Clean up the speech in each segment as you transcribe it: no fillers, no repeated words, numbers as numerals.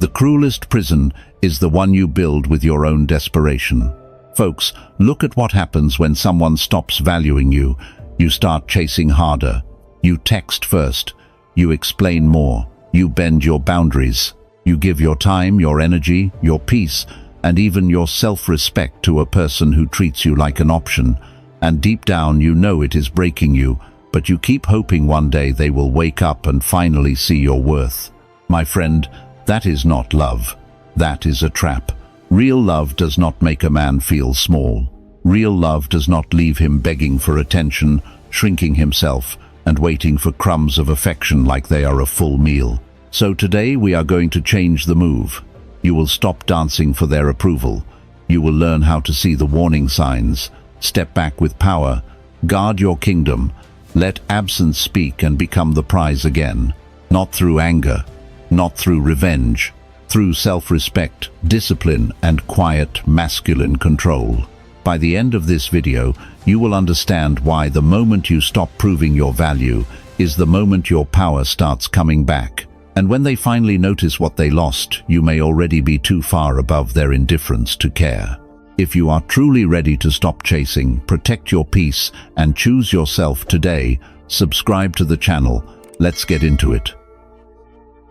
The cruelest prison is the one you build with your own desperation. Folks, look at what happens when someone stops valuing you. You start chasing harder. You text first. You explain more. You bend your boundaries. You give your time, your energy, your peace, and even your self-respect to a person who treats you like an option. And deep down you know it is breaking you, but you keep hoping one day they will wake up and finally see your worth. My friend, that is not love. That is a trap. Real love does not make a man feel small. Real love does not leave him begging for attention, shrinking himself, and waiting for crumbs of affection like they are a full meal. So today we are going to change the move. You will stop dancing for their approval. You will learn how to see the warning signs. Step back with power. Guard your kingdom. Let absence speak and become the prize again. Not through anger, not through revenge, through self-respect, discipline, and quiet, masculine control. By the end of this video, you will understand why the moment you stop proving your value is the moment your power starts coming back. And when they finally notice what they lost, you may already be too far above their indifference to care. If you are truly ready to stop chasing, protect your peace, and choose yourself today, subscribe to the channel. Let's get into it.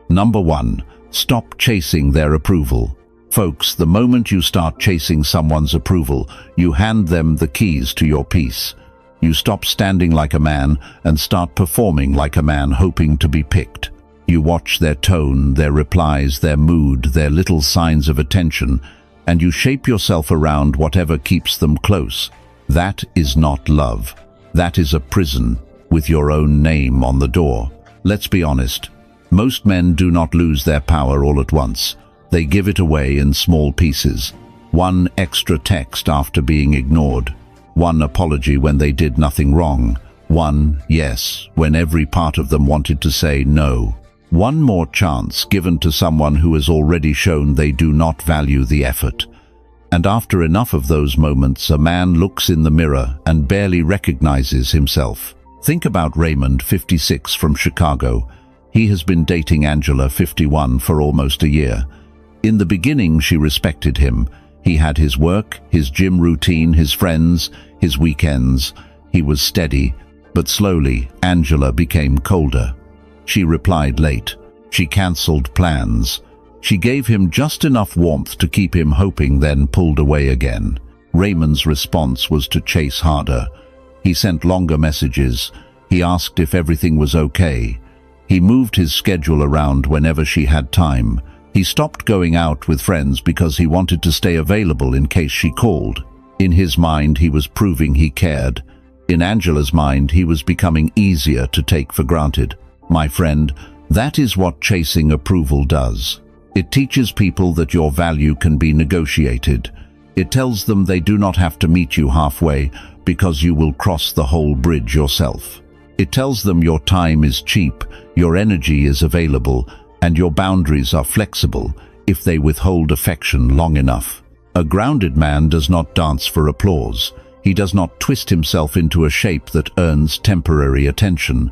Number 1. Stop chasing their approval. Folks, the moment you start chasing someone's approval, you hand them the keys to your peace. You stop standing like a man and start performing like a man hoping to be picked. You watch their tone, their replies, their mood, their little signs of attention, and you shape yourself around whatever keeps them close. That is not love. That is a prison with your own name on the door. Let's be honest. Most men do not lose their power all at once. They give it away in small pieces. One extra text after being ignored. One apology when they did nothing wrong. One yes when every part of them wanted to say no. One more chance given to someone who has already shown they do not value the effort. And after enough of those moments, a man looks in the mirror and barely recognizes himself. Think about Raymond, 56, from Chicago. He has been dating Angela, 51, for almost a year. In the beginning, she respected him. He had his work, his gym routine, his friends, his weekends. He was steady, but slowly, Angela became colder. She replied late. She cancelled plans. She gave him just enough warmth to keep him hoping, then pulled away again. Raymond's response was to chase harder. He sent longer messages. He asked if everything was okay. He moved his schedule around whenever she had time. He stopped going out with friends because he wanted to stay available in case she called. In his mind, he was proving he cared. In Angela's mind, he was becoming easier to take for granted. My friend, that is what chasing approval does. It teaches people that your value can be negotiated. It tells them they do not have to meet you halfway because you will cross the whole bridge yourself. It tells them your time is cheap, your energy is available, and your boundaries are flexible if they withhold affection long enough. A grounded man does not dance for applause. He does not twist himself into a shape that earns temporary attention.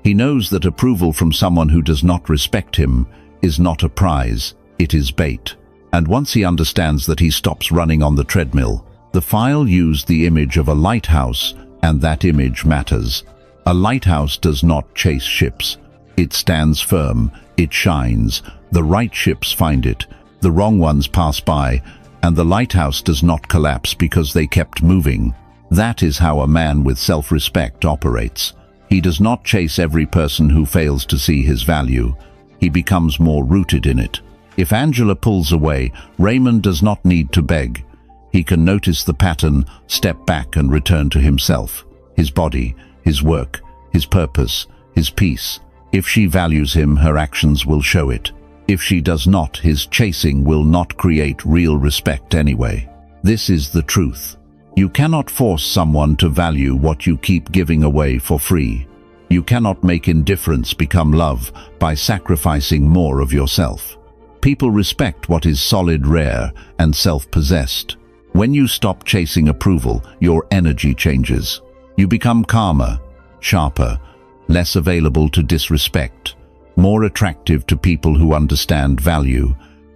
He knows that approval from someone who does not respect him is not a prize, it is bait. And once he understands that, he stops running on the treadmill. The file used the image of a lighthouse, and that image matters. A lighthouse does not chase ships. It stands firm, it shines. The right ships find it, the wrong ones pass by, and the lighthouse does not collapse because they kept moving. That is how a man with self-respect operates. He does not chase every person who fails to see his value. He becomes more rooted in it. If Angela pulls away, Raymond does not need to beg. He can notice the pattern, step back and return to himself, his body, his work, his purpose, his peace. If she values him, her actions will show it. If she does not, his chasing will not create real respect anyway. This is the truth. You cannot force someone to value what you keep giving away for free. You cannot make indifference become love by sacrificing more of yourself. People respect what is solid, rare, and self-possessed. When you stop chasing approval, your energy changes. You become calmer, sharper, less available to disrespect, more attractive to people who understand value,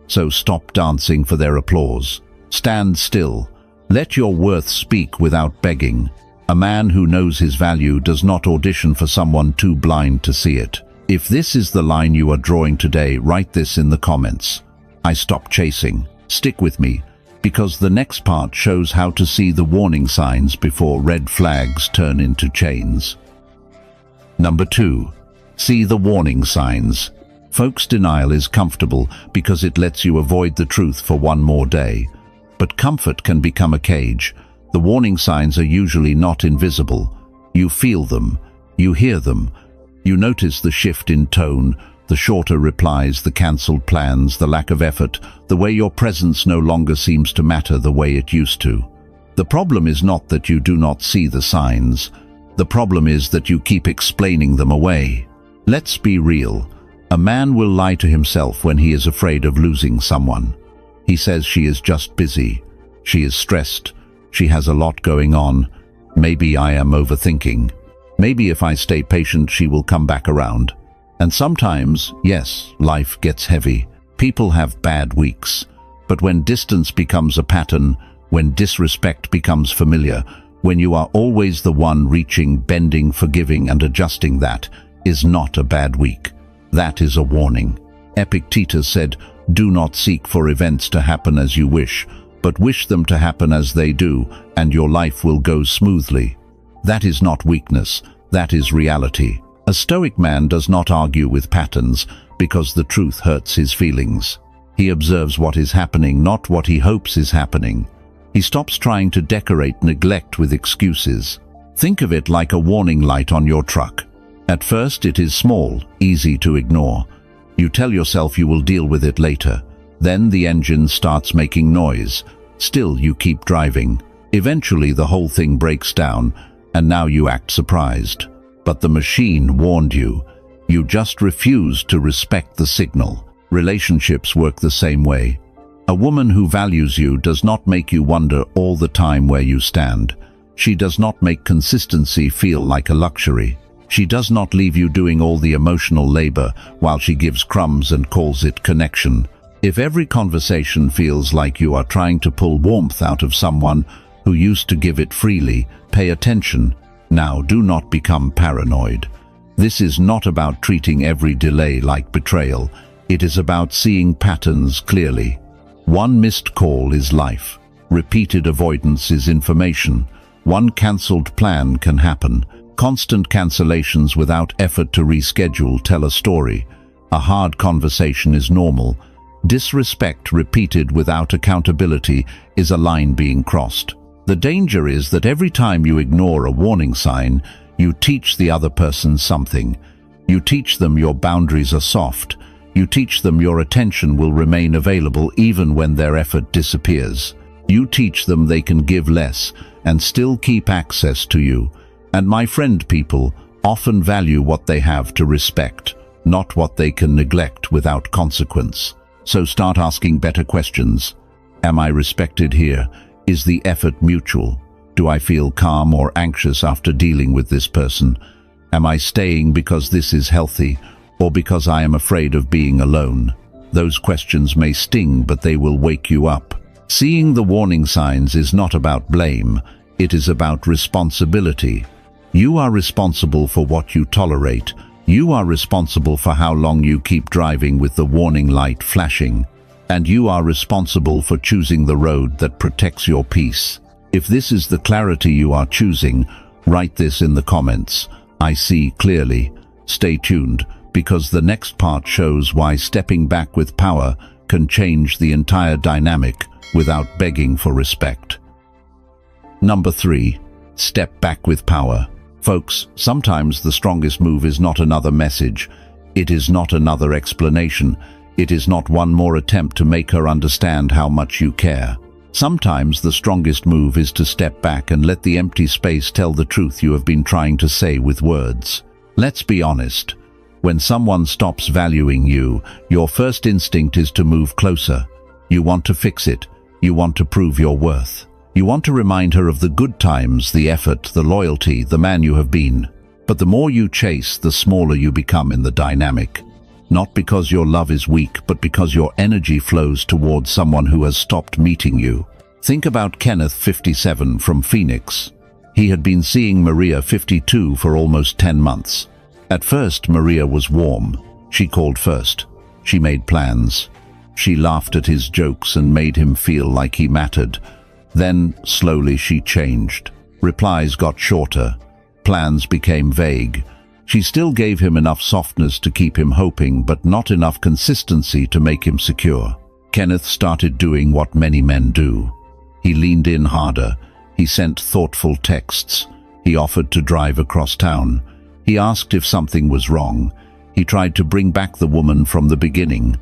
So stop dancing for their applause. Stand still. Let your worth speak without begging. A man who knows his value does not audition for someone too blind to see it. If this is the line you are drawing today, write this in the comments. I stop chasing. Stick with me, because the next part shows how to see the warning signs before red flags turn into chains. Number 2. See the warning signs. Folks, denial is comfortable because it lets you avoid the truth for one more day. But comfort can become a cage. The warning signs are usually not invisible. You feel them. You hear them. You notice the shift in tone, the shorter replies, the cancelled plans, the lack of effort, the way your presence no longer seems to matter the way it used to. The problem is not that you do not see the signs. The problem is that you keep explaining them away. Let's be real. A man will lie to himself when he is afraid of losing someone. He says she is just busy. She is stressed. She has a lot going on. Maybe I am overthinking. Maybe if I stay patient, she will come back around. And sometimes, yes, life gets heavy. People have bad weeks. But when distance becomes a pattern, when disrespect becomes familiar, when you are always the one reaching, bending, forgiving and adjusting, that is not a bad week. That is a warning. Epictetus said, "Do not seek for events to happen as you wish, but wish them to happen as they do, and your life will go smoothly." That is not weakness, that is reality. A stoic man does not argue with patterns because the truth hurts his feelings. He observes what is happening, not what he hopes is happening. He stops trying to decorate neglect with excuses. Think of it like a warning light on your truck. At first it is small, easy to ignore. You tell yourself you will deal with it later. Then the engine starts making noise. Still you keep driving. Eventually the whole thing breaks down, and now you act surprised. But the machine warned you. You just refused to respect the signal. Relationships work the same way. A woman who values you does not make you wonder all the time where you stand. She does not make consistency feel like a luxury. She does not leave you doing all the emotional labor while she gives crumbs and calls it connection. If every conversation feels like you are trying to pull warmth out of someone who used to give it freely, pay attention. Now, do not become paranoid. This is not about treating every delay like betrayal. It is about seeing patterns clearly. One missed call is life. Repeated avoidance is information. One cancelled plan can happen. Constant cancellations without effort to reschedule tell a story. A hard conversation is normal. Disrespect repeated without accountability is a line being crossed. The danger is that every time you ignore a warning sign, you teach the other person something. You teach them your boundaries are soft. You teach them your attention will remain available even when their effort disappears. You teach them they can give less and still keep access to you. And my friend, people often value what they have to respect, not what they can neglect without consequence. So start asking better questions. Am I respected here? Is the effort mutual? Do I feel calm or anxious after dealing with this person? Am I staying because this is healthy or because I am afraid of being alone? Those questions may sting, but they will wake you up. Seeing the warning signs is not about blame. It is about responsibility. You are responsible for what you tolerate. You are responsible for how long you keep driving with the warning light flashing. And you are responsible for choosing the road that protects your peace. If this is the clarity you are choosing, write this in the comments. I see clearly. Stay tuned, because the next part shows why stepping back with power can change the entire dynamic without begging for respect. Number 3. Step back with power. Folks, sometimes the strongest move is not another message. It is not another explanation. It is not one more attempt to make her understand how much you care. Sometimes the strongest move is to step back and let the empty space tell the truth you have been trying to say with words. Let's be honest. When someone stops valuing you, your first instinct is to move closer. You want to fix it. You want to prove your worth. You want to remind her of the good times, the effort, the loyalty, the man you have been. But the more you chase, the smaller you become in the dynamic. not because your love is weak, but because your energy flows towards someone who has stopped meeting you. Think about Kenneth, 57, from Phoenix. He had been seeing Maria, 52, for almost 10 months. At first, Maria was warm. She called first. She made plans. She laughed at his jokes and made him feel like he mattered. Then, slowly, she changed. Replies got shorter. Plans became vague. She still gave him enough softness to keep him hoping, but not enough consistency to make him secure. Kenneth started doing what many men do. He leaned in harder. He sent thoughtful texts. He offered to drive across town. He asked if something was wrong. He tried to bring back the woman from the beginning,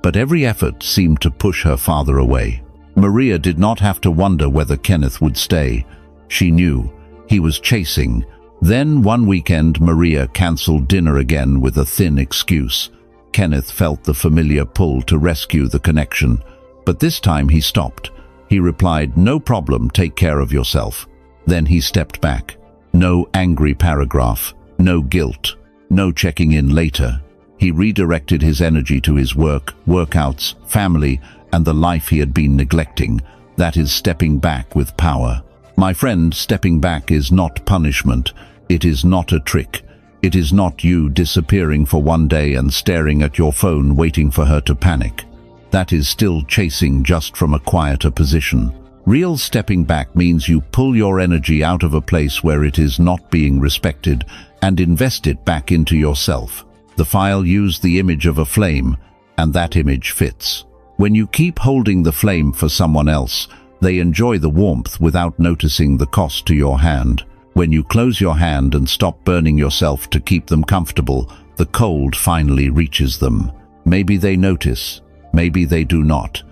but every effort seemed to push her farther away. Maria did not have to wonder whether Kenneth would stay. She knew. He was chasing. Then one weekend, Maria cancelled dinner again with a thin excuse. Kenneth felt the familiar pull to rescue the connection, but this time he stopped. He replied, "No problem, take care of yourself." Then he stepped back. No angry paragraph, no guilt, no checking in later. He redirected his energy to his work, workouts, family, and the life he had been neglecting. That is stepping back with power. My friend, stepping back is not punishment. It is not a trick. It is not you disappearing for one day and staring at your phone waiting for her to panic. That is still chasing, just from a quieter position. Real stepping back means you pull your energy out of a place where it is not being respected and invest it back into yourself. The file used the image of a flame, and that image fits. When you keep holding the flame for someone else, they enjoy the warmth without noticing the cost to your hand. When you close your hand and stop burning yourself to keep them comfortable, the cold finally reaches them. Maybe they notice. Maybe they do not.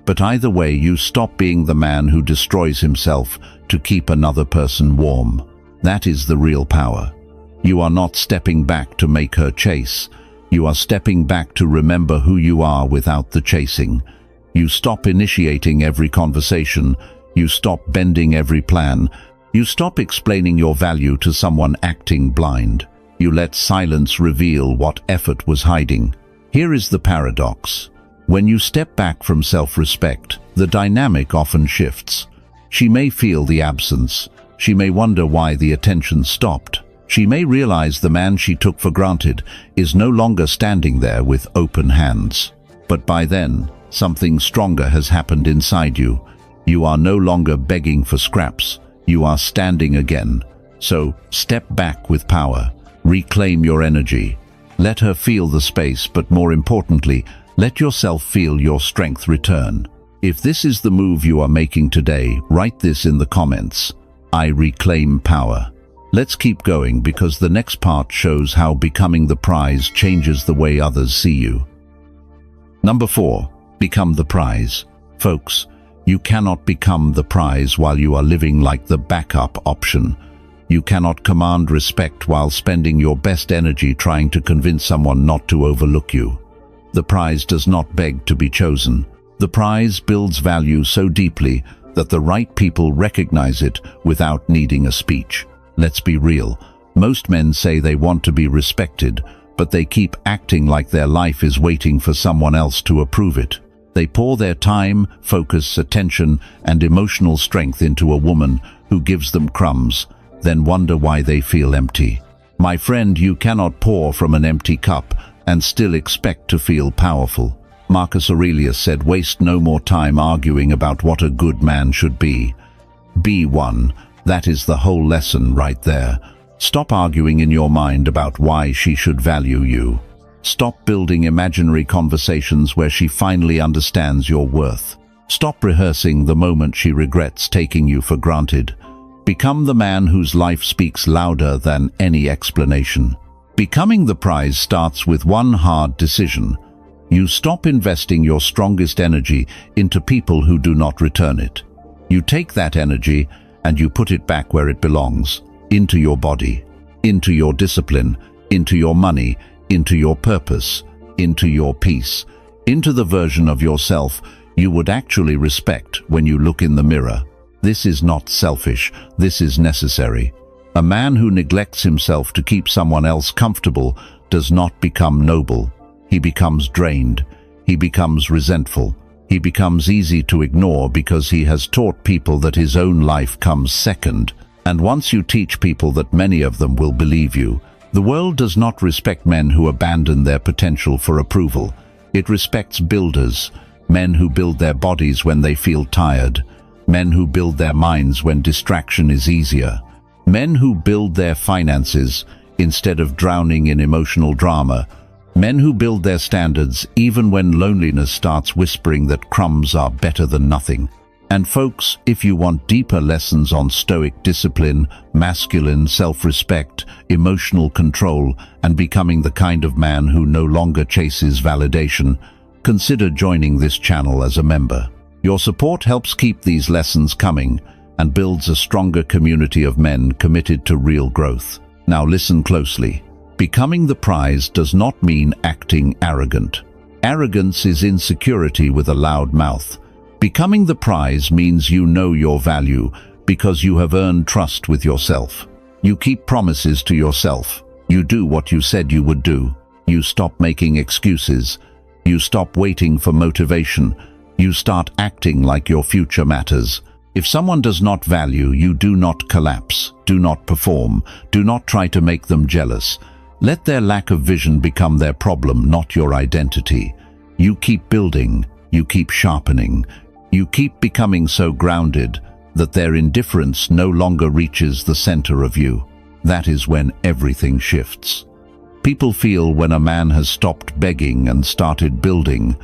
But either way, you stop being the man who destroys himself to keep another person warm. That is the real power. You are not stepping back to make her chase. You are stepping back to remember who you are without the chasing. You stop initiating every conversation. You stop bending every plan. You stop explaining your value to someone acting blind. You let silence reveal what effort was hiding. Here is the paradox. When you step back from self-respect, the dynamic often shifts. She may feel the absence. She may wonder why the attention stopped. She may realize the man she took for granted is no longer standing there with open hands. But by then, something stronger has happened inside you. You are no longer begging for scraps. You are standing again. So, step back with power. Reclaim your energy. Let her feel the space, but more importantly, let yourself feel your strength return. If this is the move you are making today, write this in the comments. I reclaim power. Let's keep going, because the next part shows how becoming the prize changes the way others see you. Number 4. Become the prize. Folks, you cannot become the prize while you are living like the backup option. You cannot command respect while spending your best energy trying to convince someone not to overlook you. The prize does not beg to be chosen. The prize builds value so deeply that the right people recognize it without needing a speech. Let's be real. Most men say they want to be respected, but they keep acting like their life is waiting for someone else to approve it. They pour their time, focus, attention, and emotional strength into a woman who gives them crumbs, then wonder why they feel empty. My friend, you cannot pour from an empty cup and still expect to feel powerful. Marcus Aurelius said, "Waste no more time arguing about what a good man should be. Be one." That is the whole lesson right there. Stop arguing in your mind about why she should value you. Stop building imaginary conversations where she finally understands your worth. Stop rehearsing the moment she regrets taking you for granted. Become the man whose life speaks louder than any explanation. Becoming the prize starts with one hard decision. You stop investing your strongest energy into people who do not return it. You take that energy and you put it back where it belongs, into your body, into your discipline, into your money, into your purpose, into your peace, into the version of yourself you would actually respect when you look in the mirror. This is not selfish, this is necessary. A man who neglects himself to keep someone else comfortable does not become noble. he becomes drained. He becomes resentful. He becomes easy to ignore because he has taught people that his own life comes second. And once you teach people that, many of them will believe you. The world does not respect men who abandon their potential for approval. It respects builders, men who build their bodies when they feel tired, men who build their minds when distraction is easier, men who build their finances instead of drowning in emotional drama, men who build their standards even when loneliness starts whispering that crumbs are better than nothing. And folks, if you want deeper lessons on Stoic discipline, masculine self-respect, emotional control, and becoming the kind of man who no longer chases validation, consider joining this channel as a member. Your support helps keep these lessons coming and builds a stronger community of men committed to real growth. Now listen closely. Becoming the prize does not mean acting arrogant. Arrogance is insecurity with a loud mouth. Becoming the prize means you know your value because you have earned trust with yourself. You keep promises to yourself. You do what you said you would do. You stop making excuses. You stop waiting for motivation. You start acting like your future matters. If someone does not value you, do not collapse. Do not perform. Do not try to make them jealous. Let their lack of vision become their problem, not your identity. You keep building. You keep sharpening. You keep becoming so grounded that their indifference no longer reaches the center of you. That is when everything shifts. People feel when a man has stopped begging and started building.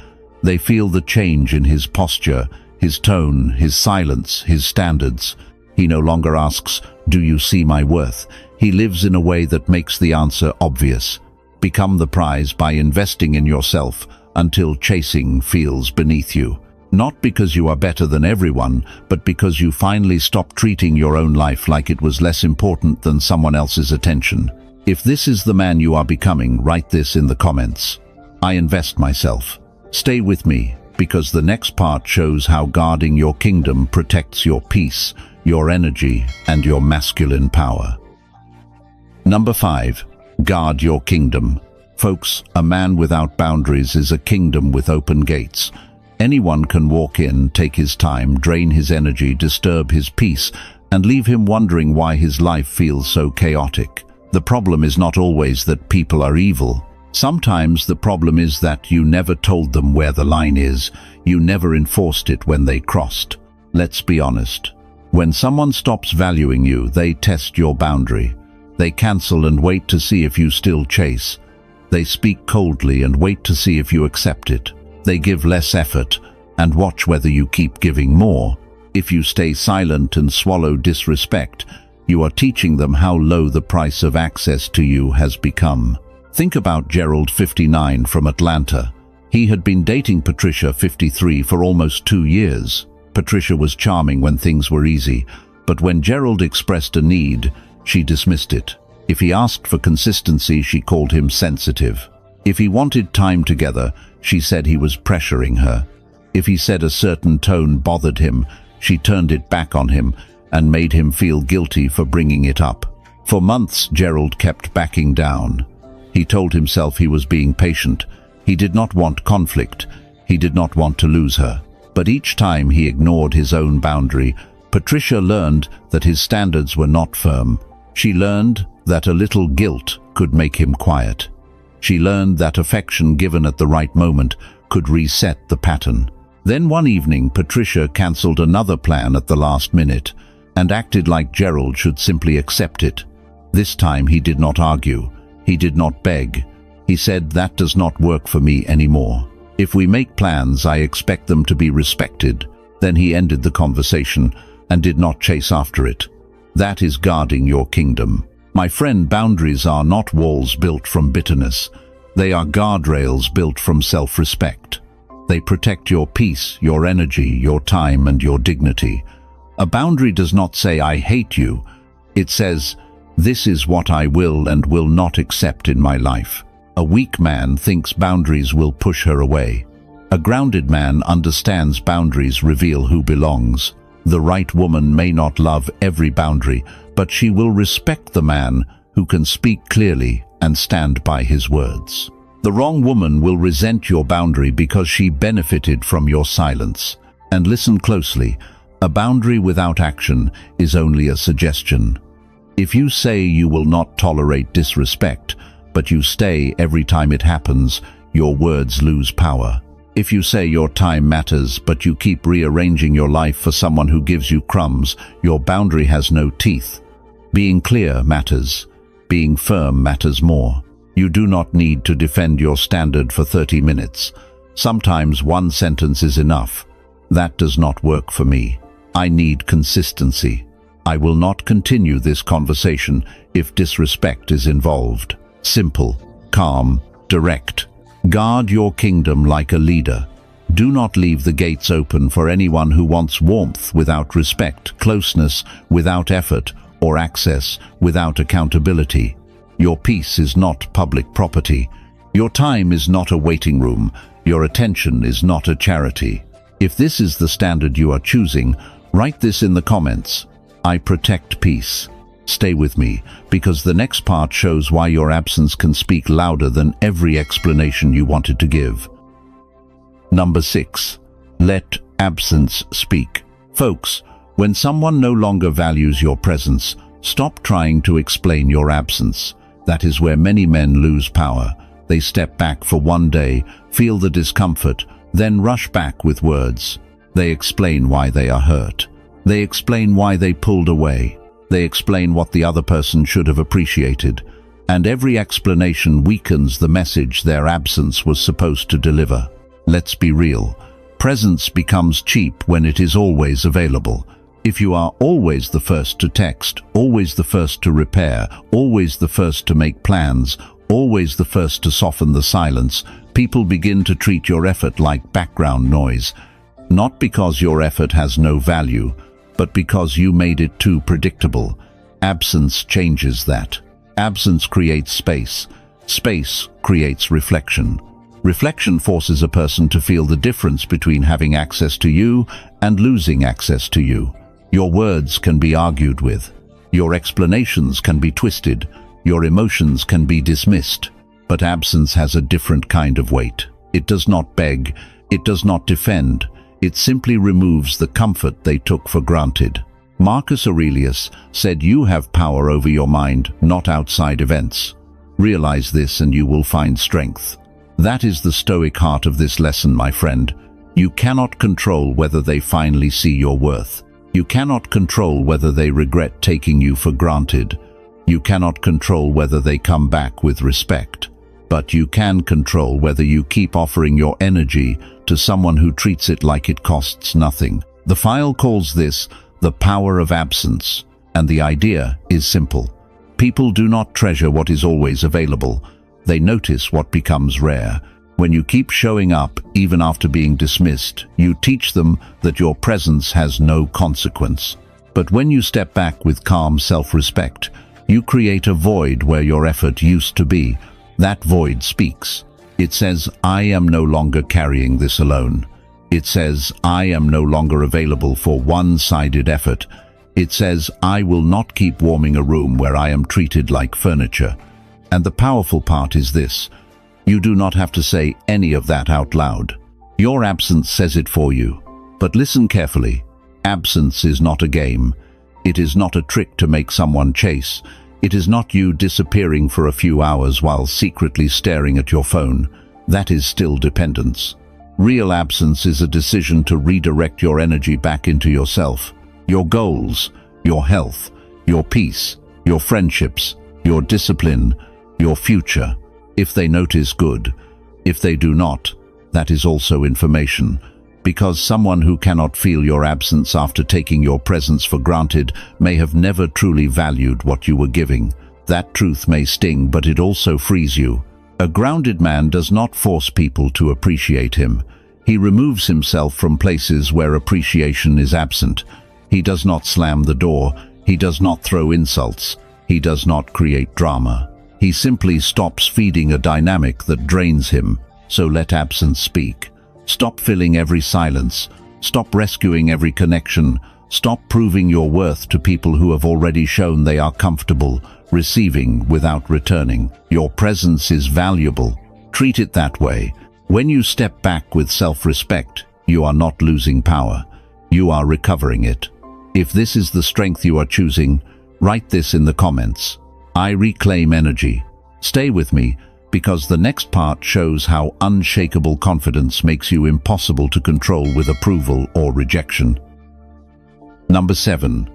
They feel the change in his posture, his tone, his silence, his standards. He no longer asks, "Do you see my worth?" He lives in a way that makes the answer obvious. Become the prize by investing in yourself until chasing feels beneath you. Not because you are better than everyone, but because you finally stop treating your own life like it was less important than someone else's attention. If this is the man you are becoming, write this in the comments. I invest myself. Stay with me, because the next part shows how guarding your kingdom protects your peace, your energy, and your masculine power. Number 5. Guard your kingdom. Folks, a man without boundaries is a kingdom with open gates. Anyone can walk in, take his time, drain his energy, disturb his peace, and leave him wondering why his life feels so chaotic. The problem is not always that people are evil. Sometimes the problem is that you never told them where the line is. You never enforced it when they crossed. Let's be honest. When someone stops valuing you, they test your boundary. They cancel and wait to see if you still chase. They speak coldly and wait to see if you accept it. They give less effort and watch whether you keep giving more. If you stay silent and swallow disrespect, you are teaching them how low the price of access to you has become. Think about Gerald, 59, from Atlanta. He had been dating Patricia, 53, for almost 2 years. Patricia was charming when things were easy, but when Gerald expressed a need, she dismissed it. If he asked for consistency, she called him sensitive. If he wanted time together, she said he was pressuring her. If he said a certain tone bothered him, she turned it back on him and made him feel guilty for bringing it up. For months, Gerald kept backing down. He told himself he was being patient. He did not want conflict. He did not want to lose her. But each time he ignored his own boundary, Patricia learned that his standards were not firm. She learned that a little guilt could make him quiet. She learned that affection given at the right moment could reset the pattern. Then one evening, Patricia cancelled another plan at the last minute and acted like Gerald should simply accept it. This time he did not argue. He did not beg. He said, "That does not work for me anymore. If we make plans, I expect them to be respected." Then he ended the conversation and did not chase after it. That is guarding your kingdom. My friend, boundaries are not walls built from bitterness. They are guardrails built from self-respect. They protect your peace, your energy, your time, and your dignity. A boundary does not say, "I hate you." It says, "This is what I will and will not accept in my life." A weak man thinks boundaries will push her away. A grounded man understands boundaries reveal who belongs. The right woman may not love every boundary, but she will respect the man who can speak clearly and stand by his words. The wrong woman will resent your boundary because she benefited from your silence. And listen closely, a boundary without action is only a suggestion. If you say you will not tolerate disrespect, but you stay every time it happens, your words lose power. If you say your time matters, but you keep rearranging your life for someone who gives you crumbs, your boundary has no teeth. Being clear matters. Being firm matters more. You do not need to defend your standard for 30 minutes. Sometimes one sentence is enough. That does not work for me. I need consistency. I will not continue this conversation if disrespect is involved. Simple, calm, direct. Guard your kingdom like a leader. Do not leave the gates open for anyone who wants warmth without respect, closeness without effort, or access without accountability. Your peace is not public property. Your time is not a waiting room. Your attention is not a charity. If this is the standard you are choosing, write this in the comments. I protect peace. Stay with me, because the next part shows why your absence can speak louder than every explanation you wanted to give. Number 6. Let absence speak. Folks, when someone no longer values your presence, stop trying to explain your absence. That is where many men lose power. They step back for one day, feel the discomfort, then rush back with words. They explain why they are hurt. They explain why they pulled away. They explain what the other person should have appreciated. And every explanation weakens the message their absence was supposed to deliver. Let's be real. Presence becomes cheap when it is always available. If you are always the first to text, always the first to repair, always the first to make plans, always the first to soften the silence, people begin to treat your effort like background noise. Not because your effort has no value, but because you made it too predictable. Absence changes that. Absence creates space. Space creates reflection. Reflection forces a person to feel the difference between having access to you and losing access to you. Your words can be argued with. Your explanations can be twisted. Your emotions can be dismissed. But absence has a different kind of weight. It does not beg. It does not defend. It simply removes the comfort they took for granted. Marcus Aurelius said, "You have power over your mind, not outside events." Realize this and you will find strength. That is the Stoic heart of this lesson, my friend. You cannot control whether they finally see your worth. You cannot control whether they regret taking you for granted. You cannot control whether they come back with respect. But you can control whether you keep offering your energy to someone who treats it like it costs nothing. The file calls this the power of absence, and the idea is simple. People do not treasure what is always available. They notice what becomes rare. When you keep showing up, even after being dismissed, you teach them that your presence has no consequence. But when you step back with calm self-respect, you create a void where your effort used to be. That void speaks. It says, "I am no longer carrying this alone." It says, "I am no longer available for one-sided effort." It says, "I will not keep warming a room where I am treated like furniture." And the powerful part is this. You do not have to say any of that out loud. Your absence says it for you. But listen carefully. Absence is not a game. It is not a trick to make someone chase. It is not you disappearing for a few hours while secretly staring at your phone. That is still dependence. Real absence is a decision to redirect your energy back into yourself, your goals, your health, your peace, your friendships, your discipline, your future. If they notice, good. If they do not, that is also information. Because someone who cannot feel your absence after taking your presence for granted may have never truly valued what you were giving. That truth may sting, but it also frees you. A grounded man does not force people to appreciate him. He removes himself from places where appreciation is absent. He does not slam the door. He does not throw insults. He does not create drama. He simply stops feeding a dynamic that drains him. So let absence speak. Stop filling every silence. Stop rescuing every connection. Stop proving your worth to people who have already shown they are comfortable receiving without returning. Your presence is valuable. Treat it that way. When you step back with self-respect, you are not losing power. You are recovering it. If this is the strength you are choosing, write this in the comments. I reclaim energy. Stay with me, because the next part shows how unshakable confidence makes you impossible to control with approval or rejection. Number 7.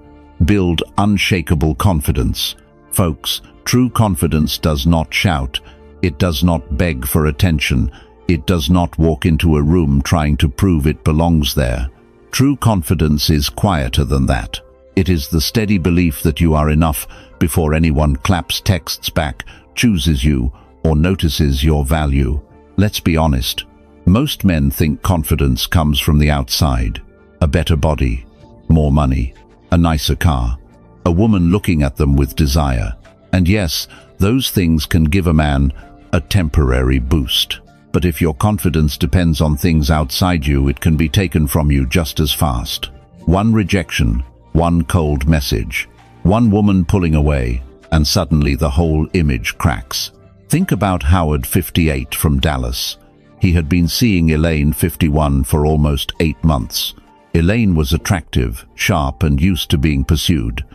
Build unshakable confidence. Folks, true confidence does not shout. It does not beg for attention. It does not walk into a room trying to prove it belongs there. True confidence is quieter than that. It is the steady belief that you are enough before anyone claps, texts back, chooses you, or notices your value. Let's be honest. Most men think confidence comes from the outside. A better body, more money, a nicer car, a woman looking at them with desire. And yes, those things can give a man a temporary boost. But if your confidence depends on things outside you, it can be taken from you just as fast. One rejection, one cold message, one woman pulling away, and suddenly the whole image cracks. Think about Howard, 58, from Dallas. He had been seeing Elaine, 51, for almost 8 months. Elaine was attractive, sharp, and used to being pursued.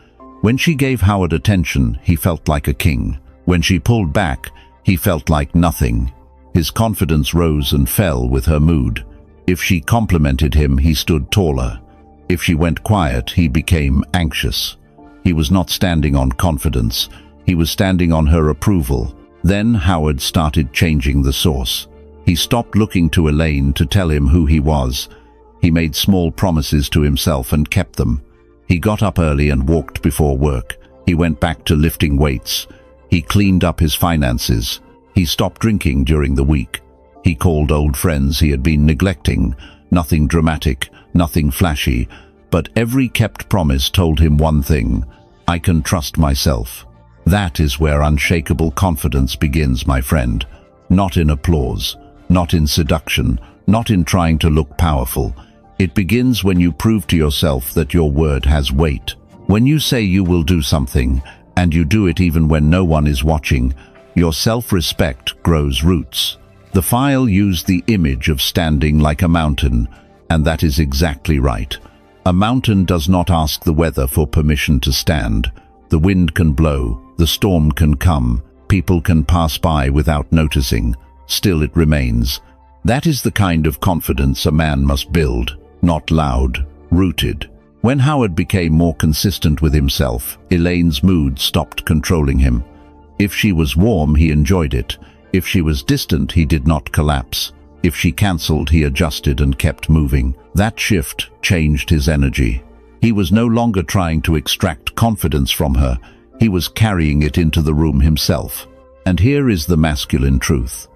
When she gave Howard attention, he felt like a king. When she pulled back, he felt like nothing. His confidence rose and fell with her mood. If she complimented him, he stood taller. If she went quiet, he became anxious. He was not standing on confidence. He was standing on her approval. Then Howard started changing the source. He stopped looking to Elaine to tell him who he was. He made small promises to himself and kept them. He got up early and walked before work. He went back to lifting weights. He cleaned up his finances. He stopped drinking during the week. He called old friends he had been neglecting. Nothing dramatic, nothing flashy, but every kept promise told him one thing: I can trust myself. That is where unshakable confidence begins, my friend. Not in applause, not in seduction, not in trying to look powerful. It begins when you prove to yourself that your word has weight. When you say you will do something, and you do it even when no one is watching, your self-respect grows roots. The file used the image of standing like a mountain, and that is exactly right. A mountain does not ask the weather for permission to stand. The wind can blow, the storm can come, people can pass by without noticing. Still it remains. That is the kind of confidence a man must build, not loud, rooted. When Howard became more consistent with himself, Elaine's mood stopped controlling him. If she was warm, he enjoyed it. If she was distant, he did not collapse. If she cancelled, he adjusted and kept moving. That shift changed his energy. He was no longer trying to extract confidence from her. He was carrying it into the room himself. And here is the masculine truth.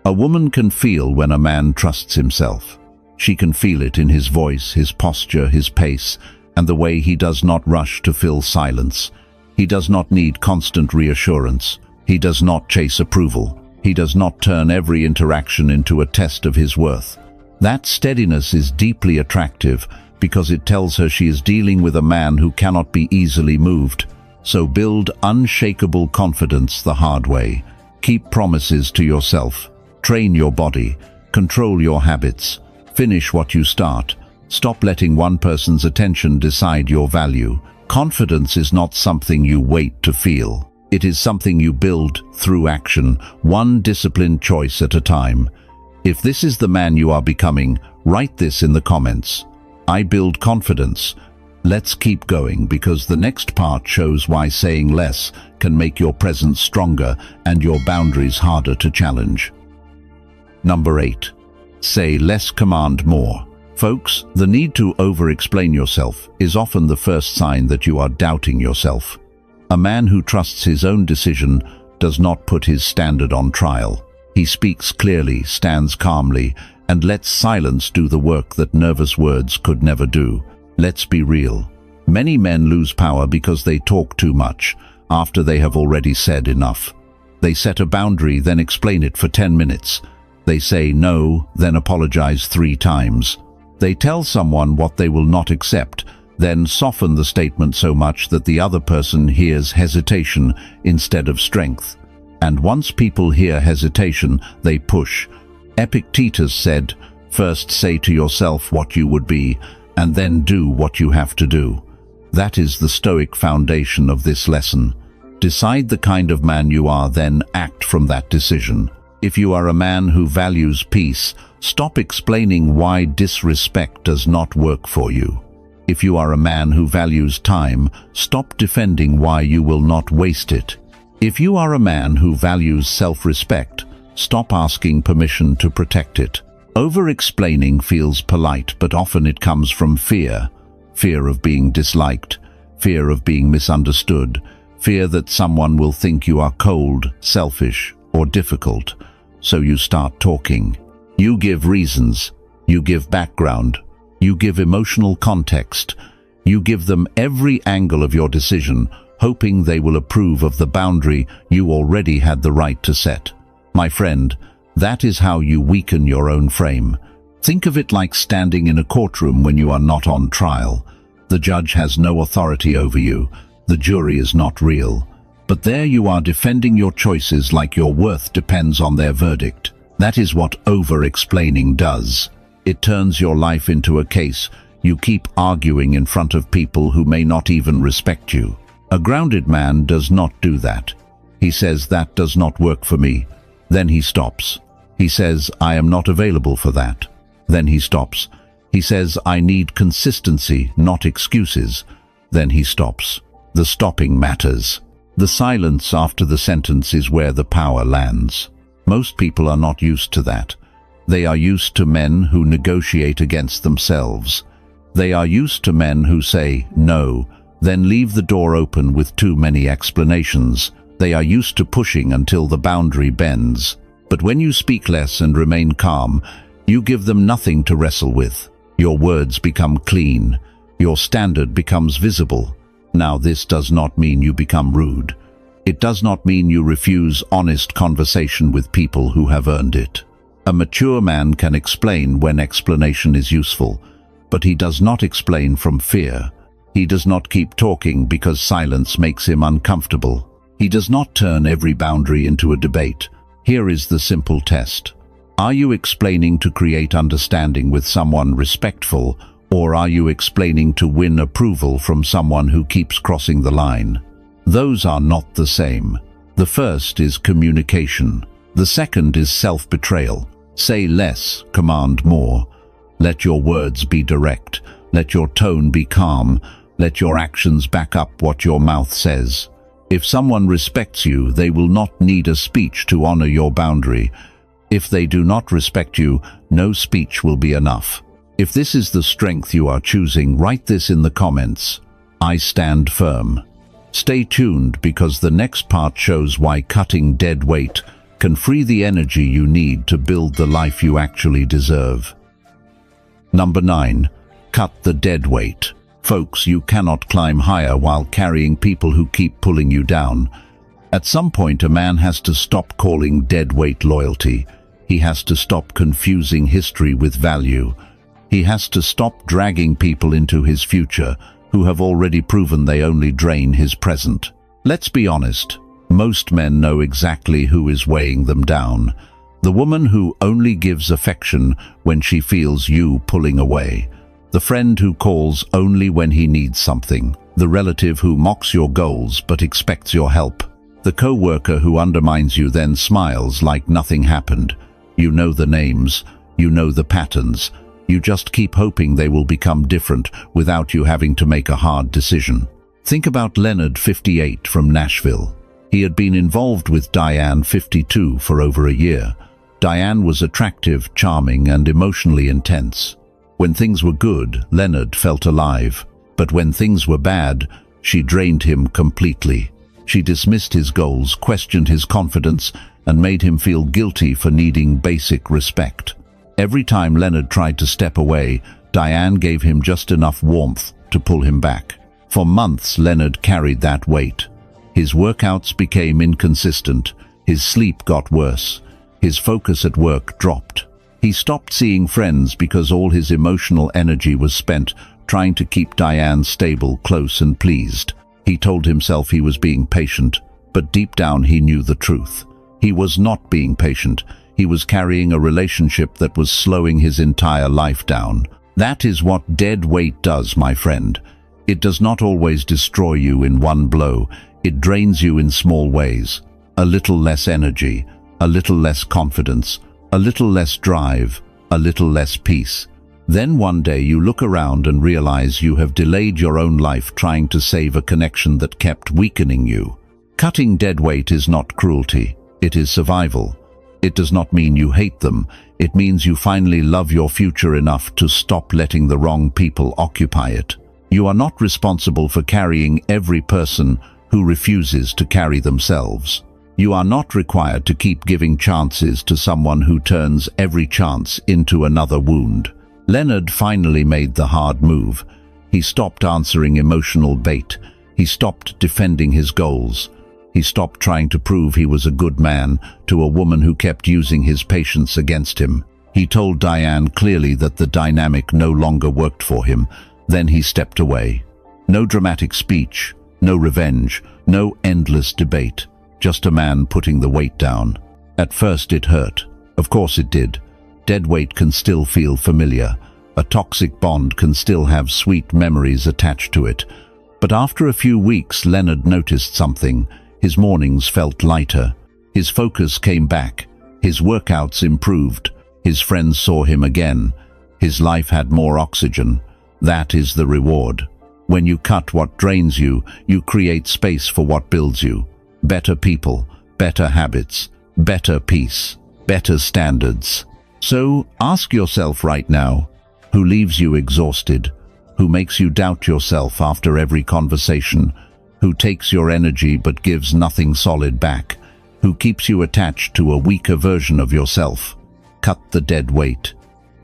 A woman can feel when a man trusts himself. She can feel it in his voice, his posture, his pace, and the way he does not rush to fill silence. He does not need constant reassurance. He does not chase approval. He does not turn every interaction into a test of his worth. That steadiness is deeply attractive because it tells her she is dealing with a man who cannot be easily moved. So build unshakable confidence the hard way. Keep promises to yourself. Train your body. Control your habits. Finish what you start. Stop letting one person's attention decide your value. Confidence is not something you wait to feel. It is something you build through action, one disciplined choice at a time. If this is the man you are becoming, write this in the comments. I build confidence. Let's keep going, because the next part shows why saying less can make your presence stronger and your boundaries harder to challenge. Number 8. Say less, command more. Folks, the need to over-explain yourself is often the first sign that you are doubting yourself. A man who trusts his own decision does not put his standard on trial. He speaks clearly, stands calmly, and lets silence do the work that nervous words could never do. Let's be real. Many men lose power because they talk too much after they have already said enough. They set a boundary, then explain it for 10 minutes. They say no, then apologize 3 times. They tell someone what they will not accept, then soften the statement so much that the other person hears hesitation instead of strength. And once people hear hesitation, they push. Epictetus said, "First say to yourself what you would be, and then do what you have to do." That is the Stoic foundation of this lesson. Decide the kind of man you are, then act from that decision. If you are a man who values peace, stop explaining why disrespect does not work for you. If you are a man who values time, stop defending why you will not waste it. If you are a man who values self-respect, stop asking permission to protect it. Over-explaining feels polite, but often it comes from fear. Fear of being disliked, fear of being misunderstood, fear that someone will think you are cold, selfish, or difficult. So you start talking. You give reasons, you give background, you give emotional context, you give them every angle of your decision, hoping they will approve of the boundary you already had the right to set. My friend, that is how you weaken your own frame. Think of it like standing in a courtroom when you are not on trial. The judge has no authority over you. The jury is not real. But there you are defending your choices like your worth depends on their verdict. That is what over-explaining does. It turns your life into a case. You keep arguing in front of people who may not even respect you. A grounded man does not do that. He says, "That does not work for me." Then he stops. He says, "I am not available for that." Then he stops. He says, "I need consistency, not excuses." Then he stops. The stopping matters. The silence after the sentence is where the power lands. Most people are not used to that. They are used to men who negotiate against themselves. They are used to men who say no, then leave the door open with too many explanations. They are used to pushing until the boundary bends. But when you speak less and remain calm, you give them nothing to wrestle with. Your words become clean. Your standard becomes visible. Now, this does not mean you become rude. It does not mean you refuse honest conversation with people who have earned it. A mature man can explain when explanation is useful, but he does not explain from fear. He does not keep talking because silence makes him uncomfortable. He does not turn every boundary into a debate. Here is the simple test. Are you explaining to create understanding with someone respectful, or are you explaining to win approval from someone who keeps crossing the line? Those are not the same. The first is communication. The second is self-betrayal. Say less, command more. Let your words be direct. Let your tone be calm. Let your actions back up what your mouth says. If someone respects you, they will not need a speech to honor your boundary. If they do not respect you, no speech will be enough. If this is the strength you are choosing, write this in the comments. I stand firm. Stay tuned, because the next part shows why cutting dead weight can free the energy you need to build the life you actually deserve. Number 9. Cut the dead weight. Folks, you cannot climb higher while carrying people who keep pulling you down. At some point, a man has to stop calling dead weight loyalty. He has to stop confusing history with value. He has to stop dragging people into his future who have already proven they only drain his present. Let's be honest. Most men know exactly who is weighing them down. The woman who only gives affection when she feels you pulling away. The friend who calls only when he needs something. The relative who mocks your goals but expects your help. The co-worker who undermines you then smiles like nothing happened. You know the names. You know the patterns. You just keep hoping they will become different without you having to make a hard decision. Think about Leonard, 58, from Nashville. He had been involved with Diane, 52, for over a year. Diane was attractive, charming, and emotionally intense. When things were good, Leonard felt alive. But when things were bad, she drained him completely. She dismissed his goals, questioned his confidence, and made him feel guilty for needing basic respect. Every time Leonard tried to step away, Diane gave him just enough warmth to pull him back. For months, Leonard carried that weight. His workouts became inconsistent. His sleep got worse. His focus at work dropped. He stopped seeing friends because all his emotional energy was spent trying to keep Diane stable, close, and pleased. He told himself he was being patient, but deep down he knew the truth. He was not being patient. He was carrying a relationship that was slowing his entire life down. That is what dead weight does, my friend. It does not always destroy you in one blow. It drains you in small ways. A little less energy, a little less confidence, a little less drive, a little less peace. Then one day you look around and realize you have delayed your own life trying to save a connection that kept weakening you. Cutting dead weight is not cruelty. It is survival. It does not mean you hate them. It means you finally love your future enough to stop letting the wrong people occupy it. You are not responsible for carrying every person who refuses to carry themselves. You are not required to keep giving chances to someone who turns every chance into another wound. Leonard finally made the hard move. He stopped answering emotional bait. He stopped defending his goals. He stopped trying to prove he was a good man to a woman who kept using his patience against him. He told Diane clearly that the dynamic no longer worked for him. Then he stepped away. No dramatic speech, no revenge, no endless debate. Just a man putting the weight down. At first it hurt. Of course it did. Dead weight can still feel familiar. A toxic bond can still have sweet memories attached to it. But after a few weeks, Leonard noticed something. His mornings felt lighter. His focus came back. His workouts improved. His friends saw him again. His life had more oxygen. That is the reward. When you cut what drains you, you create space for what builds you. Better people, better habits, better peace, better standards. So ask yourself right now, who leaves you exhausted? Who makes you doubt yourself after every conversation? Who takes your energy but gives nothing solid back? Who keeps you attached to a weaker version of yourself? Cut the dead weight,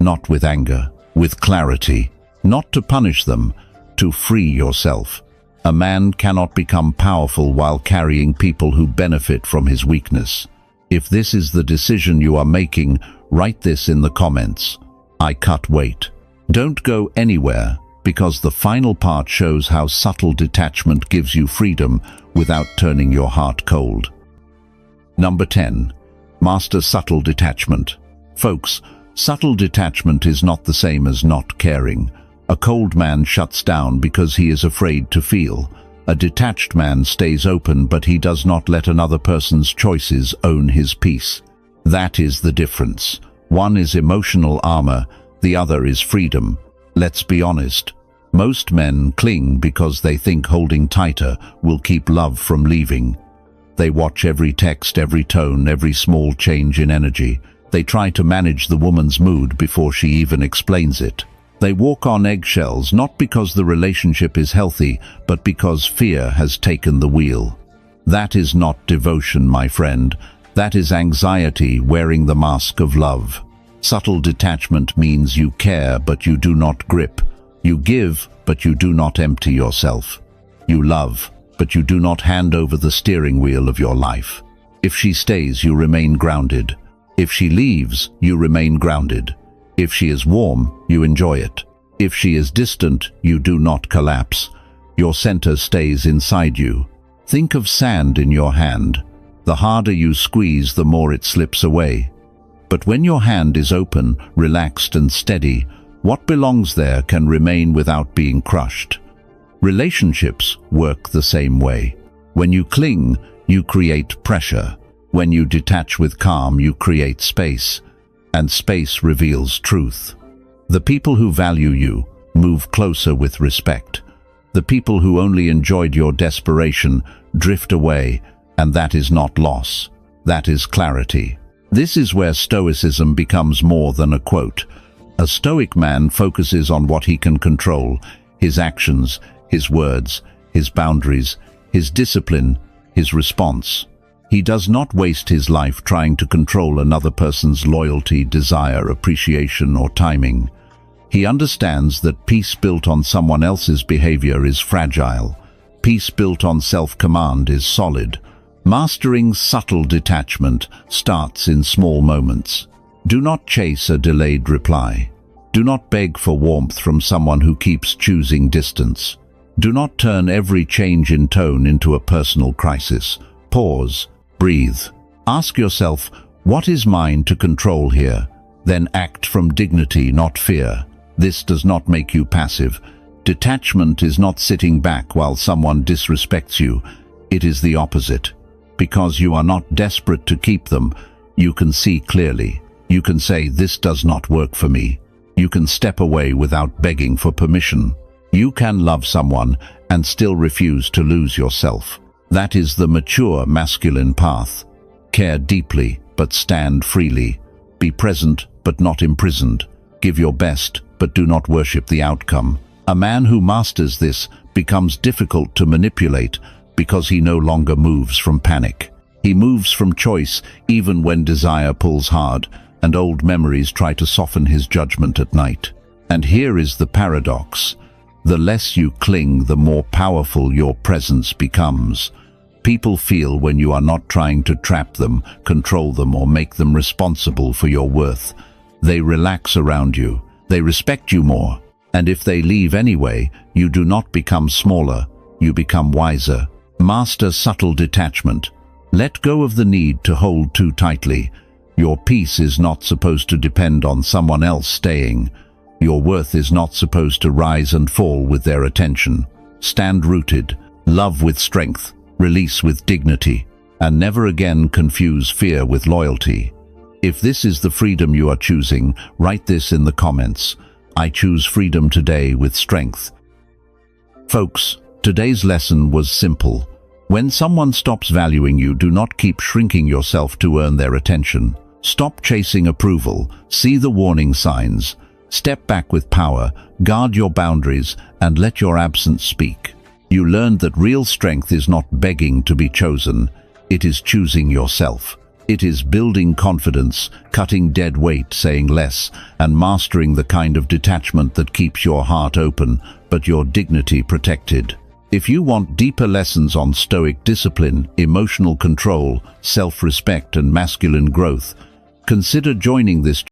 not with anger, with clarity, not to punish them, to free yourself. A man cannot become powerful while carrying people who benefit from his weakness. If this is the decision you are making, write this in the comments. I cut weight. Don't go anywhere, because the final part shows how subtle detachment gives you freedom without turning your heart cold. Number 10. Master subtle detachment. Folks, subtle detachment is not the same as not caring. A cold man shuts down because he is afraid to feel. A detached man stays open, but he does not let another person's choices own his peace. That is the difference. One is emotional armor, the other is freedom. Let's be honest. Most men cling because they think holding tighter will keep love from leaving. They watch every text, every tone, every small change in energy. They try to manage the woman's mood before she even explains it. They walk on eggshells not because the relationship is healthy, but because fear has taken the wheel. That is not devotion, my friend. That is anxiety wearing the mask of love. Subtle detachment means you care, but you do not grip. You give, but you do not empty yourself. You love, but you do not hand over the steering wheel of your life. If she stays, you remain grounded. If she leaves, you remain grounded. If she is warm, you enjoy it. If she is distant, you do not collapse. Your center stays inside you. Think of sand in your hand. The harder you squeeze, the more it slips away. But when your hand is open, relaxed and steady, what belongs there can remain without being crushed. Relationships work the same way. When you cling, you create pressure. When you detach with calm, you create space. And space reveals truth. The people who value you move closer with respect. The people who only enjoyed your desperation drift away, and that is not loss. That is clarity. This is where Stoicism becomes more than a quote. A Stoic man focuses on what he can control: his actions, his words, his boundaries, his discipline, his response. He does not waste his life trying to control another person's loyalty, desire, appreciation, or timing. He understands that peace built on someone else's behavior is fragile. Peace built on self-command is solid. Mastering subtle detachment starts in small moments. Do not chase a delayed reply. Do not beg for warmth from someone who keeps choosing distance. Do not turn every change in tone into a personal crisis. Pause. Breathe. Ask yourself, what is mine to control here? Then act from dignity, not fear. This does not make you passive. Detachment is not sitting back while someone disrespects you. It is the opposite. Because you are not desperate to keep them, you can see clearly. You can say, this does not work for me. You can step away without begging for permission. You can love someone and still refuse to lose yourself. That is the mature masculine path. Care deeply, but stand freely. Be present, but not imprisoned. Give your best, but do not worship the outcome. A man who masters this becomes difficult to manipulate because he no longer moves from panic. He moves from choice even when desire pulls hard and old memories try to soften his judgment at night. And here is the paradox. The less you cling, the more powerful your presence becomes. People feel when you are not trying to trap them, control them, or make them responsible for your worth. They relax around you. They respect you more. And if they leave anyway, you do not become smaller, you become wiser. Master subtle detachment. Let go of the need to hold too tightly. Your peace is not supposed to depend on someone else staying. Your worth is not supposed to rise and fall with their attention. Stand rooted, love with strength, release with dignity, and never again confuse fear with loyalty. If this is the freedom you are choosing, write this in the comments. I choose freedom today with strength. Folks, today's lesson was simple. When someone stops valuing you, do not keep shrinking yourself to earn their attention. Stop chasing approval, see the warning signs. Step back with power, guard your boundaries, and let your absence speak. You learned that real strength is not begging to be chosen. It is choosing yourself. It is building confidence, cutting dead weight, saying less, and mastering the kind of detachment that keeps your heart open, but your dignity protected. If you want deeper lessons on Stoic discipline, emotional control, self-respect, and masculine growth, consider joining this